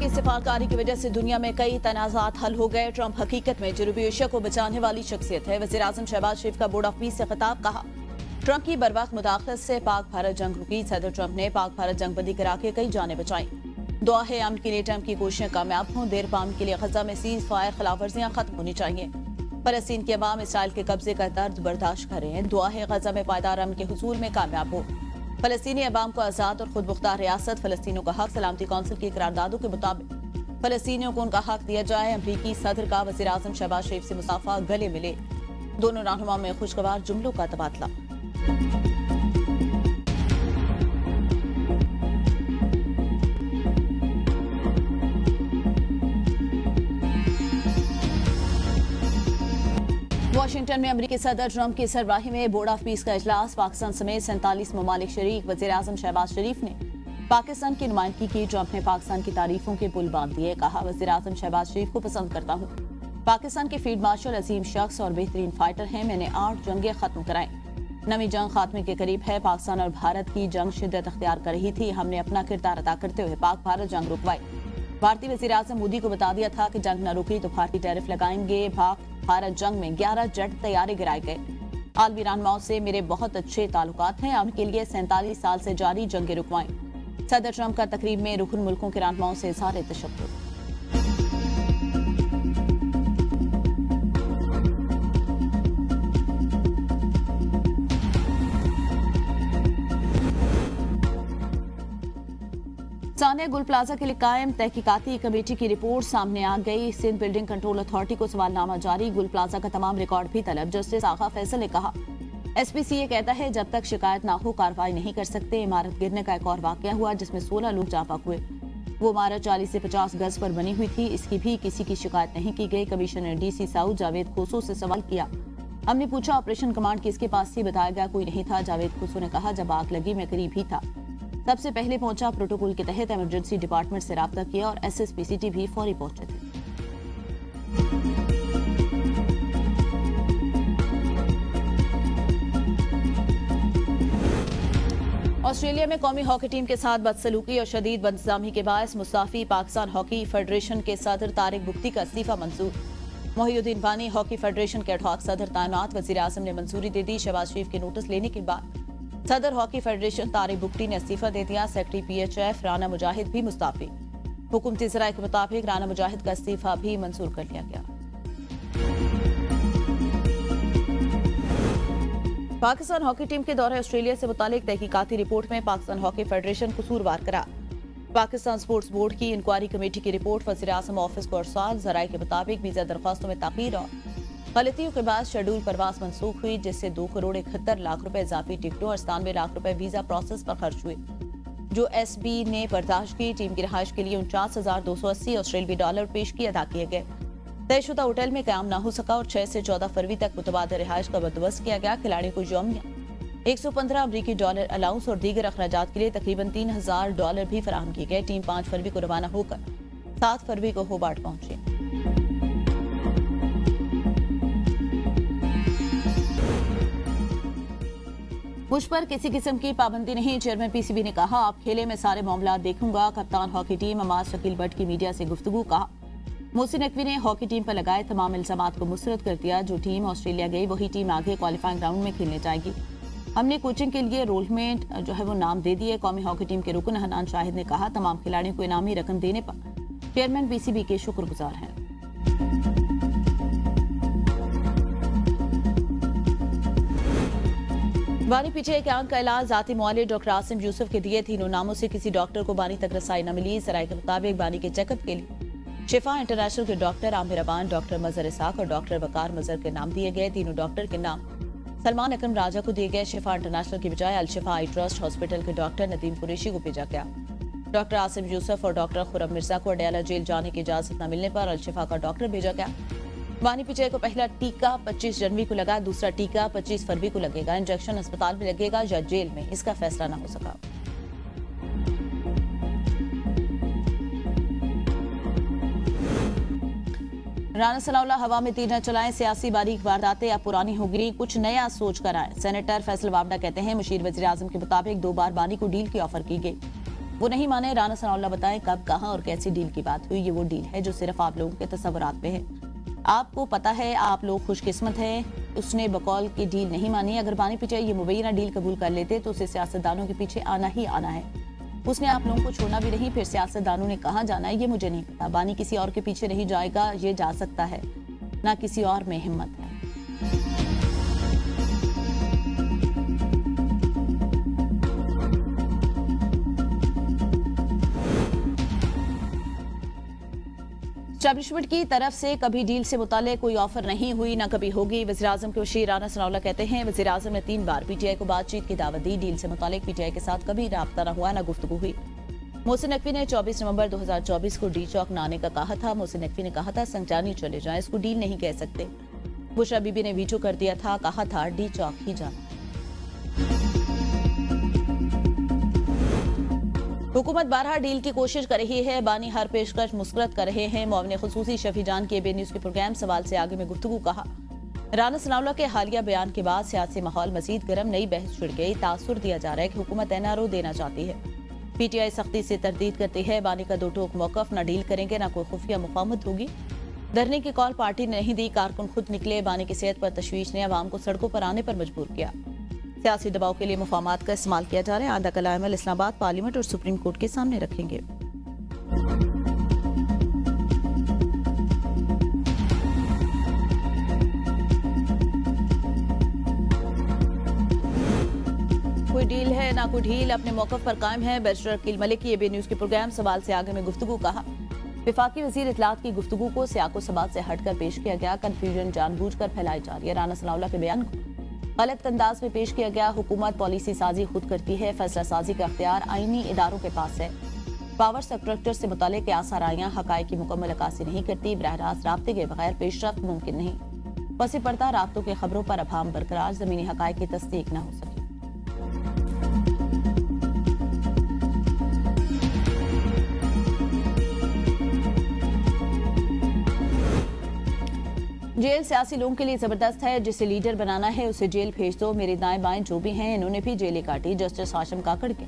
की सिफारकारी की वजह से दुनिया में कई तनाज़ात हल हो गए। ट्रंप हकीकत में जनूबी एशिया को बचाने वाली शख्सियत है। वज़ीर आज़म शहबाज शरीफ का बोर्ड ऑफ पीस से खिताब। कहा, ट्रंप की बर्वक्त मुदाखलत से पाक भारत जंग रुकी। सदर ट्रंप ने पाक भारत जंग बंदी करा के कई जानें बचाई। दुआ है अमन के लिए ट्रंप की कोशिशें कामयाब हों। देर पाम के लिए गजा में सीज फायर खिलाफवर्जियां खत्म होनी चाहिए। फलस्तीन के अवाम इसराइल के कब्जे का दर्द बर्दाश्त करें। दुआ है गजा में पायदार अमन के हुसूल में कामयाब हो। फलस्तीनी अवाम को आज़ाद और खुद मुख्तार रियासत, फलस्तीनियों का हक, सलामती कौंसिल की करारदादों के मुताबिक फलस्तीनियों को उनका हक दिया जाए। अमरीकी सदर का वज़ीर आज़म शहबाज शरीफ से मुसाफा, गले मिले। दोनों रहनुमाओं में खुशगवार जुमलों का तबादला। वाशिंगटन में अमरीकी सदर ट्रंप की सरबराही में बोर्ड ऑफ पीस का इजलास। पाकिस्तान समेत 47 ममालिक शरीक। वज़ीर आज़म शहबाज शरीफ ने पाकिस्तान की नुमाइंदगी की। ट्रंप ने पाकिस्तान की तारीफों के पुल बांध दिए। कहा, वज़ीर आज़म शहबाज शरीफ को पसंद करता हूँ। पाकिस्तान के फील्ड मार्शल अजीम शख्स और बेहतरीन फाइटर हैं। मैंने 8 जंगें खत्म कराई। नवी जंग खात्मे के करीब है। पाकिस्तान और भारत की जंग शिद्दत अख्तियार कर रही थी। हमने अपना किरदार अदा करते हुए पाक भारत जंग रुकवाई। भारतीय वज़ीर आज़म मोदी को बता दिया था कि जंग न रुकी तो भारतीय टैरिफ लगाएंगे। पाक भारत जंग में 11 जेट तैयारे गिराए गए। आलमी रहनुमाओं से मेरे बहुत अच्छे ताल्लुकात हैं। उनके लिए 47 साल से जारी जंगें रुकवाई। सदर ट्रंप का तकरीब में रुकन मुल्कों के रहनुमाओं से इज़हार तशक्कुर। सानिया गुल प्लाजा के लिए कायम तहकीकाती कमेटी की रिपोर्ट सामने आ गई। सिंध बिल्डिंग कंट्रोल अथॉरिटी को सवालनामा जारी। गुल प्लाजा का तमाम रिकॉर्ड भी तलब। जस्टिस आगा फैसल ने कहा, SPCA कहता है जब तक शिकायत ना हो कार्रवाई नहीं कर सकते। इमारत गिरने का एक और वाकया हुआ जिसमें 16 लोग जाँ बाक हुए। वो इमारत 40 से 50 गज पर बनी हुई थी। इसकी भी किसी की शिकायत नहीं की गई। कमिश्नर DC साउथ जावेद खोसो से सवाल किया। हमने पूछा ऑपरेशन कमांड किसके पास थी, बताया गया कोई नहीं था। जावेद खोसो ने कहा, जब आग लगी मैं करीब ही था, सबसे पहले पहुंचा। प्रोटोकॉल के तहत इमरजेंसी डिपार्टमेंट से राब्ता किया और SSPCT भी फौरी पहुंचे थे। ऑस्ट्रेलिया में कौमी हॉकी टीम के साथ बदसलूकी और शदीद बदनिज़ामी के बायस मुस्ताफी पाकिस्तान हॉकी फेडरेशन के सदर तारिक बुख्ती का इस्तीफा मंजूर। मोहिउद्दीन वानी हॉकी फेडरेशन के एडहॉक सदर तैनात। वज़ीर आज़म ने मंजूरी दे दी। शहबाज शरीफ के नोटिस लेने के बाद सदर हॉकी फेडरेशन तारिक बुख्ती ने इस्तीफा दे दिया। सेक्रेटरी PHF राना मुजाहिद भी मुस्ताफी। हुकूमती ज़राए के मुताबिक राना मुजाहिद का इस्तीफा भी मंजूर कर लिया गया। पाकिस्तान हॉकी टीम के दौरे ऑस्ट्रेलिया से मुतालिक तहकीकाती रिपोर्ट में पाकिस्तान हॉकी फेडरेशन कसूरवार करार। पाकिस्तान स्पोर्ट्स बोर्ड की इंक्वायरी कमेटी की रिपोर्ट वज़ीर आज़म ऑफिस को अरसाल। ज़राए के मुताबिक वीज़ा दरख्वास्तों में ताख़ीर और गलतियों के बाद शेड्यूल परवास मनसूख हुई, जिससे 2 करोड़ 71 लाख रुपए इजाफी टिकटों और 97 लाख रुपए वीजा प्रोसेस पर खर्च हुए, जो SB ने बर्दाश्त की। टीम की रिहाइश के लिए 49,280 ऑस्ट्रेलियाई डॉलर पेशगी अदा किए गए। तयशुदा होटल में क्याम ना हो सका और 6 से 14 फरवरी तक मुतबादल रिहाइश का बंदोबस्त किया गया। खिलाड़ियों को यौमिया $115 अलाउंस और दीगर अखराजात के लिए तकरीबन $3,000 भी फराहम किए गए। टीम 5 फरवरी को रवाना होकर 7 फरवरी को होबार्ट पहुंची। मुझ पर किसी किस्म की पाबंदी नहीं, चेयरमैन PCB ने कहा। आप खेले में सारे मामला देखूंगा। कप्तान हॉकी टीम अमाज शकील भट्ट की मीडिया से गुफ्तगू। कहा, मोहसिन नकवी ने हॉकी टीम पर लगाए तमाम इल्जामात को मुस्तरद कर दिया। जो टीम ऑस्ट्रेलिया गई वही टीम आगे क्वालिफाइंग राउंड में खेलने जाएगी। हमने कोचिंग के लिए रोलमेंट जो है वो नाम दे दिए। कौमी हॉकी टीम के रुकन हनान शाहिद ने कहा, तमाम खिलाड़ियों को इनामी रकम देने पर चेयरमैन PCB के शुक्रगुजार हैं। बानी पीछे एक आंख का इलाज जाती मुआलिज डॉक्टर आसिम यूसुफ के दिए। तीनों नामों से किसी डॉक्टर को बानी तक रसाई न मिली। ज़राए के मुताबिक बानी के चेकअप के लिए शिफा इंटरनेशनल के डॉक्टर आमिर अबान, डॉक्टर मजहर इसाक और डॉक्टर वकार मजहर के नाम दिए गए। तीनों डॉक्टर के नाम सलमान अकरम राजा को दिए गए। शिफा इंटरनेशनल की बजाय अल-शिफा आई ट्रस्ट हॉस्पिटल के डॉक्टर नदीम कुरैशी को भेजा गया। डॉक्टर आसिम यूसुफ और डॉक्टर खुरम मिर्जा को अडयाला जेल जाने की इजाजत न मिलने पर अल-शिफा का डॉक्टर भेजा गया। बानी पिचाई को पहला टीका 25 जनवरी को लगा, दूसरा टीका 25 फरवरी को लगेगा। इंजेक्शन अस्पताल में लगेगा या जेल में, इसका फैसला न हो सका। राना सनाउल्लाह हवा में तीर न चलाएं, सियासी बारीक वारदातें अब पुरानी हो गई, कुछ नया सोच कर आए। सेनेटर फैसल वावडा कहते हैं, मुशीर वजीर आजम के मुताबिक 2 बार बानी को डील की ऑफर की गई। वो नहीं माने। राना सनाउल्लाह बताएं कब, कहां और कैसी डील की बात हुई। ये वो डील है जो सिर्फ आप लोगों के तस्वुरात में है। आपको पता है, आप लोग खुशकिस्मत हैं। उसने बकौल की डील नहीं मानी। अगर बानी पीटीआई ये मुबैना डील कबूल कर लेते तो उसे सियासतदानों के पीछे आना ही आना है। उसने आप लोगों को छोड़ना भी नहीं। फिर सियासतदानों ने कहाँ जाना है ये मुझे नहीं पता। बानी किसी और के पीछे नहीं जाएगा, ये जा सकता है, ना किसी और में हिम्मत है। एस्टैब्लिशमेंट की तरफ से कभी डील से मुताल्लिक कोई ऑफर नहीं हुई, ना कभी होगी। वज़ीर-ए-आज़म के वज़ीर राना सनाउल्लाह कहते हैं, वज़ीर-ए-आज़म ने 3 बार पीटीआई को बातचीत की दावत दी। डील से मुताल्लिक पीटीआई के साथ कभी राब्ता न हुआ, न गुफ्तगू हुई। मोहसिन नकवी ने 24 नवंबर 2024 को डी चौक न आने का कहा था। मोहसिन नकवी ने कहा था संजानी चले जाएं, इसको डील नहीं कह सकते। बुशरा बीबी ने वीटो कर दिया था, कहा था डी चौक ही जाना। हुकूमत 12 डील की कोशिश कर रही है। बानी हर पेशकश मुस्कुरात कर रहे हैं। मुआविन खुसूसी शफी जान के बे न्यूज के प्रोग्राम सवाल से आगे में गुफ्तगू कहा। राना सनाउल्लाह के हालिया बयान के बाद सियासी माहौल मजीद गर्म, नई बहस छिड़ गई। तासुर दिया जा रहा है कि हुकूमत एनआरओ देना चाहती है। पीटीआई सख्ती से तरदीद करती है। बानी का दो टोक मौकफ, न डील करेंगे न कोई खुफिया मुफाहमत होगी। धरने की कॉल पार्टी ने नहीं दी, कारकुन खुद निकले। बानी की सेहत पर तशवीश ने अवाम को सड़कों पर आने पर मजबूर किया। सियासी दबाव के लिए मुफाहमात का इस्तेमाल किया जा रहा है। आंदा कल अमल इस्लामाबाद पार्लियामेंट और सुप्रीम कोर्ट के सामने रखेंगे। कोई डील है ना कोई ढील, अपने मौकफ पर कायम है। बैरिस्टर अकील मलिक की एबी न्यूज के प्रोग्राम सवाल से आगे में गुफ्तगू कहा। विफाकी वजीर इत्तलात की गुफ्तगू को सियाको सबात से हटकर पेश किया गया। कन्फ्यूजन जानबूझकर फैलाई जा रही है। राना सनाउल्लाह के बयान को गलत अंदाज में पेश किया गया। हुकूमत पॉलिसी साजी खुद करती है। फैसला साजी का इख्तियार आईनी इदारों के पास है। पावर स्ट्रक्चर से मुतालिक आसाराइयां हकायक की मुकम्मल अक्कासी नहीं करती। बरह रास्त राब्ते के बगैर पेशरफ्त मुमकिन नहीं। पसी पड़ता राब्तों के खबरों पर अभाम बरकरार, जमीनी हकायक की तस्दीक न हो सके। जेल सियासी लोगों के लिए जबरदस्त है। जिसे लीडर बनाना है उसे जेल भेज दो। मेरे दाएं बाएं जो भी हैं इन्होंने भी जेलें काटी। जस्टिस हाशिम काकड़ के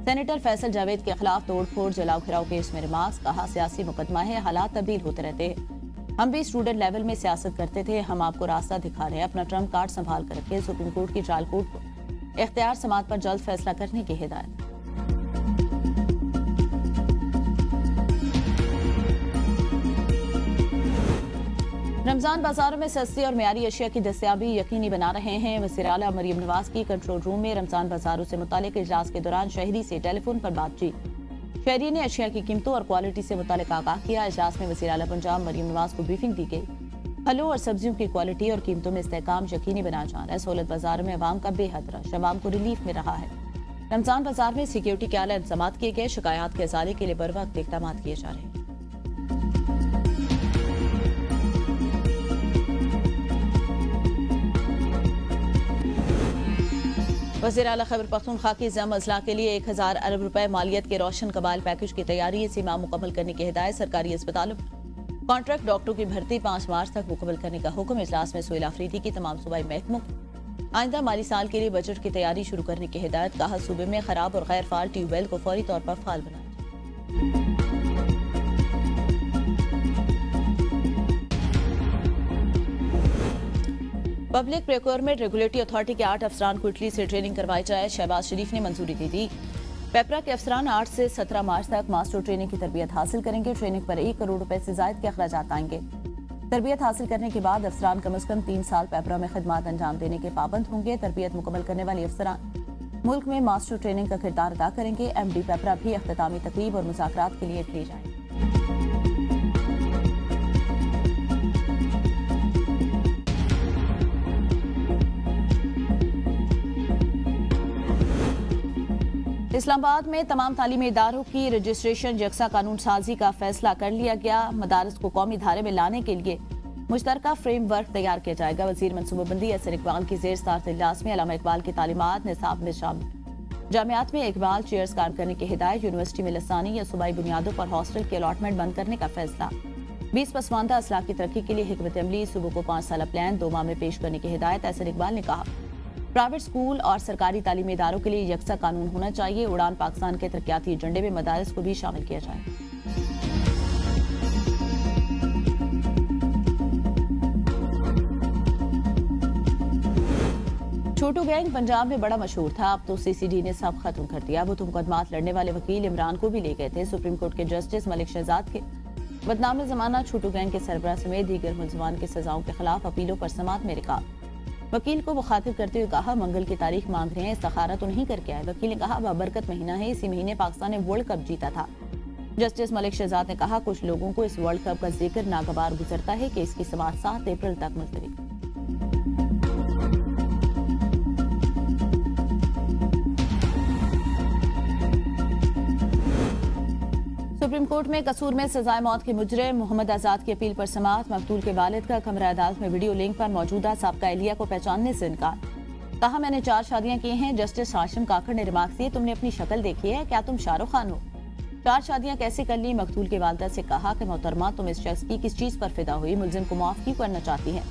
सेनेटर फैसल जावेद के खिलाफ तोड़फोड़ जलाओ घिराव केस में रिमार्क्स। कहा सियासी मुकदमा है, हालात तब्दील होते रहते हैं। हम भी स्टूडेंट लेवल में सियासत करते थे। हम आपको रास्ता दिखा रहे हैं। अपना ट्रम्प कार्ड संभाल कर रखें। सुप्रीम कोर्ट की ट्रायल कोर्ट को इख्तियार समात पर जल्द फैसला करने की हिदायत। रमजान बाजारों में सस्ती और मियारी अशिया की दस्तयाबी यकीनी बना रहे हैं। वज़ीर आला मरियम नवाज की कंट्रोल रूम में रमजान बाजारों से मुतालिक इजलास के दौरान शहरी से टेलीफोन पर बातचीत। शहरी ने अशिया की कीमतों और क्वालिटी से मुतालिक आगाह किया। इजलास में वज़ीर आला पंजाब मरियम नवाज को ब्रीफिंग दी गई। फलों और सब्जियों की क्वालिटी और कीमतों में इस्तेहकाम यकीनी बनाया जा रहा है। सहूलत बाजार में अवाम का बेहद रश अवाम को रिलीफ में रहा है। रमजान बाजार में सिक्योरिटी के आला इंतजाम किए गए। शिकायत के इजाले के लिए बर वक्त इकदाम किए जा रहे हैं। वज़ीर आला खैबर पख्तूनख्वा की ज़म अजला के लिए 1000 अरब रुपए मालियत के रोशन कबाइल पैकेज की तैयारी सीमा मुकम्मल करने की हिदायत। सरकारी अस्पतालों कॉन्ट्रैक्ट डॉक्टरों की भर्ती 5 मार्च तक मुकम्मल करने का हुक्म। इजलास में सोहेल आफरीदी की तमाम सूबाई महकमों आइंदा माली साल के लिए बजट की तैयारी शुरू करने की हिदायत। कहा सूबे में खराब और गैर फाल ट्यूबवेल को फौरी तौर पर फाल बनाया। पब्लिक प्रोक्योरमेंट रेगुलेटरी अथॉरिटी के 8 अफसरान को इटली से ट्रेनिंग करवाई जाए। शहबाज शरीफ ने मंजूरी दे दी। पेपरा के अफसरान 8 से 17 मार्च तक मास्टर ट्रेनिंग की तरबियत हासिल करेंगे। ट्रेनिंग पर 1 करोड़ रुपए से ज्यादा के अखराजात आएंगे। तरबियत हासिल करने के बाद अफसरान कम अज कम 3 साल पेपरा में खिदमत अंजाम देने के पाबंद होंगे। तरबियत मुकम्मल करने वाले अफसरान मुल्क में मास्टर ट्रेनिंग का किरदार अदा करेंगे। MD पेपरा भी अख्तामी तकरीब और मुज़ाकरात के लिए इटली जाएंगे। इस्लामाबाद में तमाम तालीमी इदारों की रजिस्ट्रेशन यकसा कानून साजी का फैसला कर लिया गया। मदारस को कौमी धारे में लाने के लिए मुश्तरका फ्रेमवर्क तैयार किया जाएगा। वजीर मनसूबाबंदी असर इकबाल की जेर सदारत इजलास में अल्लामा इकबाल की तालीमात निसाब में शामिल। जामियात में इकबाल चेयर्स कायम करने की हिदायत। यूनिवर्सिटी में लसानी या सूबाई बुनियादों पर हॉस्टल की अलॉटमेंट बंद करने का फैसला। 20 पसमानदा असलाह की तरक्की के लिए हिकमत अमली सूबों को 5 साला प्लान 2 माह में पेश करने की हिदायत। असर इकबाल ने कहा प्राइवेट स्कूल और सरकारी तालीमी इदारों के लिए यकसा कानून होना चाहिए। उड़ान पाकिस्तान के तरक्याती एजेंडे में मदारिस को भी शामिल किया जाए। छोटू गैंग पंजाब में बड़ा मशहूर था, अब तो सीसीडी ने सब खत्म कर दिया। वो तो मुकदमात लड़ने वाले वकील इमरान को भी ले गए थे। सुप्रीम कोर्ट के जस्टिस मलिक शहजाद के बदनाम जमाना छोटू गैंग के सरबराह समेत दीगर मुलजमान की सजाओं के खिलाफ अपीलों पर समात में रिकाब। वकील को मुखातिब करते हुए कहा, मंगल की तारीख मांग रहे हैं, इस्तिखारा तो नहीं करके आए। वकील ने कहा, बाबरकत महीना है, इसी महीने पाकिस्तान ने वर्ल्ड कप जीता था। जस्टिस मलिक शहजाद ने कहा, कुछ लोगों को इस वर्ल्ड कप का जिक्र नागवार गुजरता है कि इसकी समात 7 अप्रैल तक मुलतवी। सुप्रीम कोर्ट में कसूर में सजाए मौत के मुजरिम मोहम्मद आजाद की अपील पर समाअत। मकतूल के वालिद का कमरा अदालत में वीडियो लिंक पर मौजूदा साबका एहलिया को पहचानने से इनकार। कहा, मैंने 4 शादियां की हैं। जस्टिस हाशिम काकड़ ने रिमार्क दिए, तुमने अपनी शक्ल देखी है, क्या तुम शाहरुख खान हो? 4 शादियां कैसे कर ली? मकतूल के वालिदा से कहा कि मोहतरमा, तुम इस शख्स की किस चीज पर फिदा हुई? मुलजिम को माफ क्यों करना चाहती है?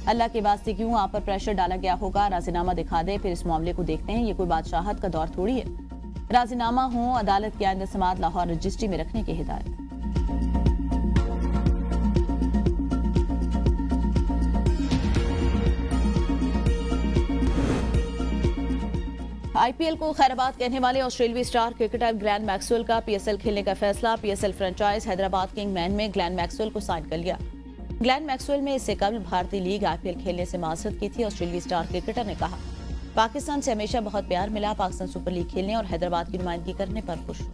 अल्लाह के वास्ते क्यों आप पर प्रेशर डाला गया होगा? राजीनामा दिखा दे, फिर इस मामले को देखते हैं। ये कोई बादशाहत का दौर थोड़ी है। राजीनामा हो, अदालत की आइंदा समाअत लाहौर रजिस्ट्री में रखने की हिदायत। आईपीएल को खैराबाद कहने वाले ऑस्ट्रेलियाई स्टार क्रिकेटर ग्लेन मैक्सवेल का पीएसएल खेलने का फैसला। पीएसएल फ्रेंचाइज हैदराबाद किंगमैन में ग्लेन मैक्सवेल को साइन कर लिया। ग्लेन मैक्सवेल में इससे कबल भारतीय लीग आईपीएल खेलने से माजरत की थी। ऑस्ट्रेलियाई स्टार क्रिकेटर ने कहा, पाकिस्तान से हमेशा बहुत प्यार मिला, पाकिस्तान सुपर लीग खेलने और हैदराबाद की नुमाइंदगी करने पर खुश हूं।